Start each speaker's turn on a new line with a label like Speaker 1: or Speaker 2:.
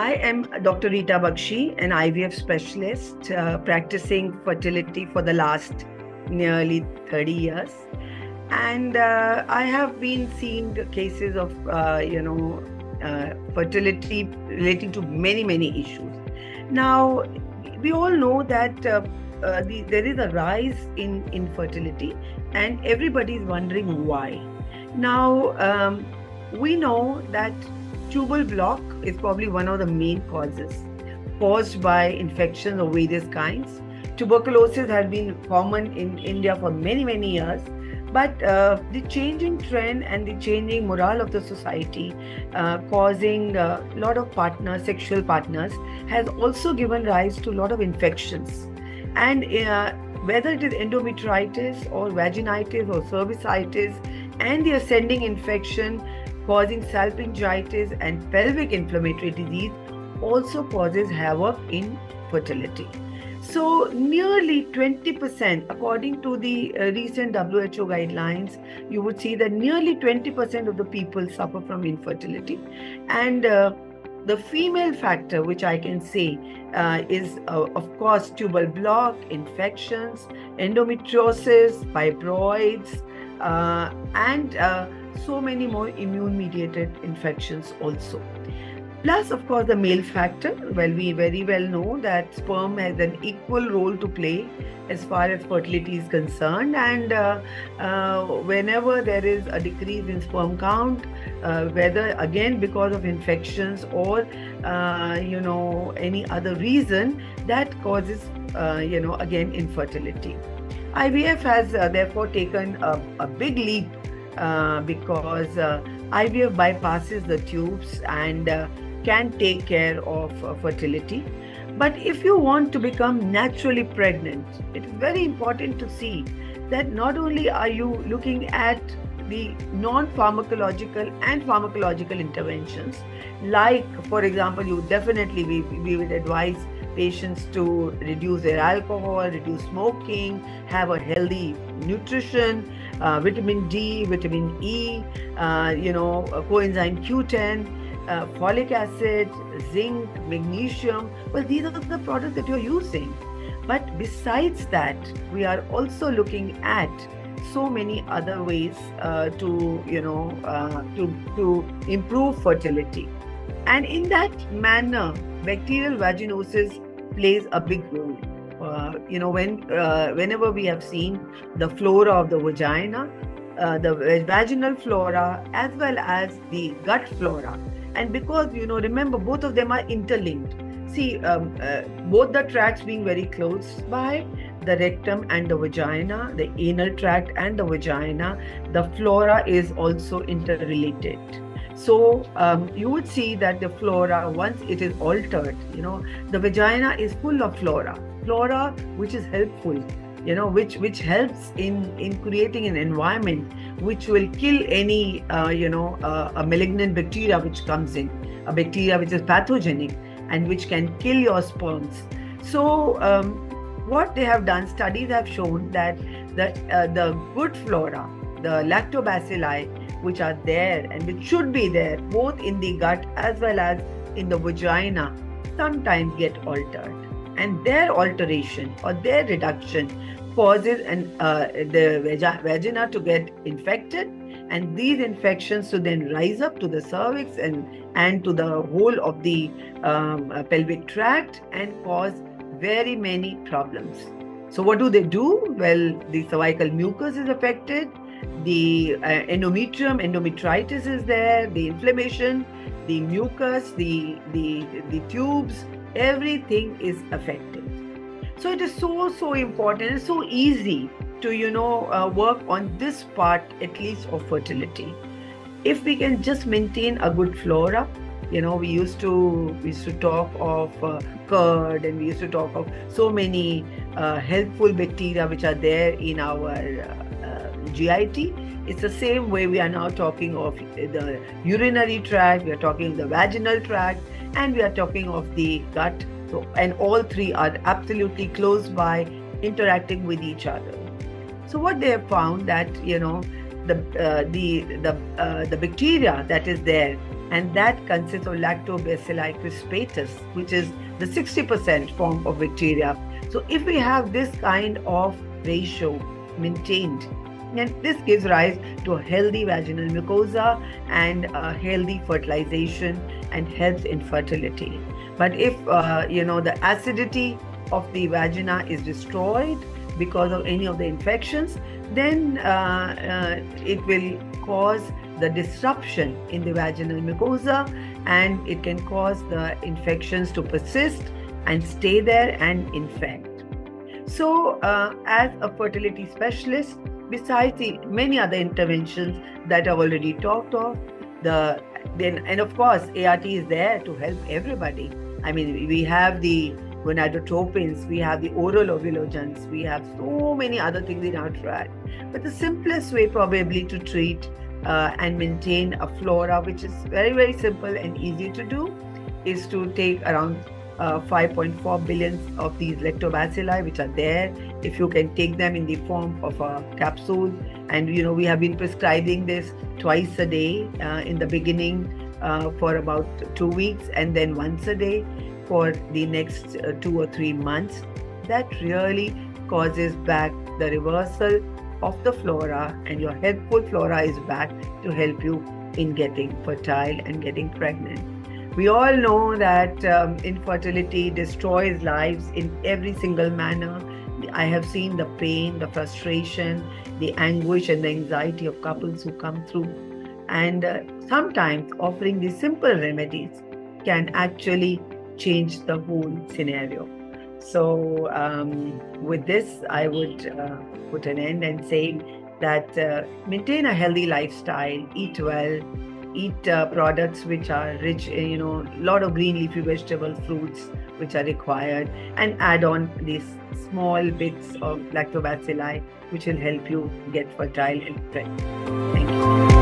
Speaker 1: I am Dr. Rita Bakshi, an IVF specialist practicing fertility for the last nearly 30 years. And I have been seeing cases of, fertility relating to many issues. Now, we all know that there is a rise in infertility, and everybody is wondering why. Now, we know that tubal block is probably one of the main causes caused by infections of various kinds. Tuberculosis has been common in India for many years, but the changing trend and the changing morale of the society causing a lot of sexual partners, has also given rise to a lot of infections. And whether it is endometritis or vaginitis or cervicitis, and the ascending infection causing salpingitis and pelvic inflammatory disease also causes havoc in fertility. So nearly 20%, according to the recent WHO guidelines, you would see that nearly 20% of the people suffer from infertility. And the female factor, which I can say is, of course, tubal block, infections, endometriosis, fibroids, and so many more immune-mediated infections also. Plus, of course, the male factor. Well, we very well know that sperm has an equal role to play as far as fertility is concerned. And whenever there is a decrease in sperm count, whether again because of infections or any other reason, that causes again infertility. IVF has therefore taken a big leap because IVF bypasses the tubes and can take care of fertility. But if you want to become naturally pregnant, it is very important to see that not only are you looking at the non-pharmacological and pharmacological interventions, like, for example, we would advise patients to reduce their alcohol, reduce smoking, have a healthy nutrition, vitamin D, vitamin E, coenzyme Q10, folic acid, zinc, magnesium. Well, these are the products that you're using. But besides that, we are also looking at so many other ways to improve fertility. And in that manner, bacterial vaginosis plays a big role. Whenever we have seen the flora of the vagina, the vaginal flora as well as the gut flora, and because remember, both of them are interlinked. See, both the tracts being very close by, the rectum and the vagina, the anal tract and the vagina, the flora is also interrelated. So you would see that the flora, once it is altered, the vagina is full of flora which is helpful, which helps in creating an environment which will kill any a malignant bacteria which comes in, a bacteria which is pathogenic and which can kill your sperms. So what they have done, studies have shown that the good flora, the lactobacilli, which are there and which should be there both in the gut as well as in the vagina, sometimes get altered, and their alteration or their reduction causes the vagina to get infected, and these infections to then rise up to the cervix and to the whole of the pelvic tract and cause very many problems. So what do they do? Well, the cervical mucus is affected, the endometritis is there, the inflammation, the mucus, the tubes, everything is affected. So it is so important. It's so easy to work on this part, at least, of fertility. If we can just maintain a good flora, we used to talk of curd, and we used to talk of so many helpful bacteria which are there in our GIT. It's the same way we are now talking of the urinary tract, we are talking the vaginal tract, and we are talking of the gut. So, and all three are absolutely close by, interacting with each other. So what they have found that the bacteria that is there and that consists of Lactobacilli crispatus, which is the 60% form of bacteria. So if we have this kind of ratio maintained, and this gives rise to a healthy vaginal mucosa and a healthy fertilization and helps in fertility. But if the acidity of the vagina is destroyed because of any of the infections, then it will cause the disruption in the vaginal mucosa, and it can cause the infections to persist and stay there and infect. So as a fertility specialist, besides the many other interventions that I've already talked of, and of course ART is there to help everybody. I mean, we have the gonadotropins, we have the oral ovulogens, we have so many other things in our track. But the simplest way probably to treat and maintain a flora, which is very, very simple and easy to do, is to take around 5.4 billion of these lactobacilli, which are there. If you can take them in the form of a capsule, and we have been prescribing this twice a day in the beginning for about 2 weeks, and then once a day for the next 2 or 3 months. That really causes back the reversal of the flora, and your healthful flora is back to help you in getting fertile and getting pregnant. We all know that infertility destroys lives in every single manner. I have seen the pain, the frustration, the anguish and the anxiety of couples who come through. And sometimes offering these simple remedies can actually change the whole scenario. So with this, I would put an end and say that maintain a healthy lifestyle, eat well, eat products which are rich in, a lot of green leafy vegetable, fruits which are required, and add on these small bits of lactobacilli which will help you get fertile and pregnant. Thank you.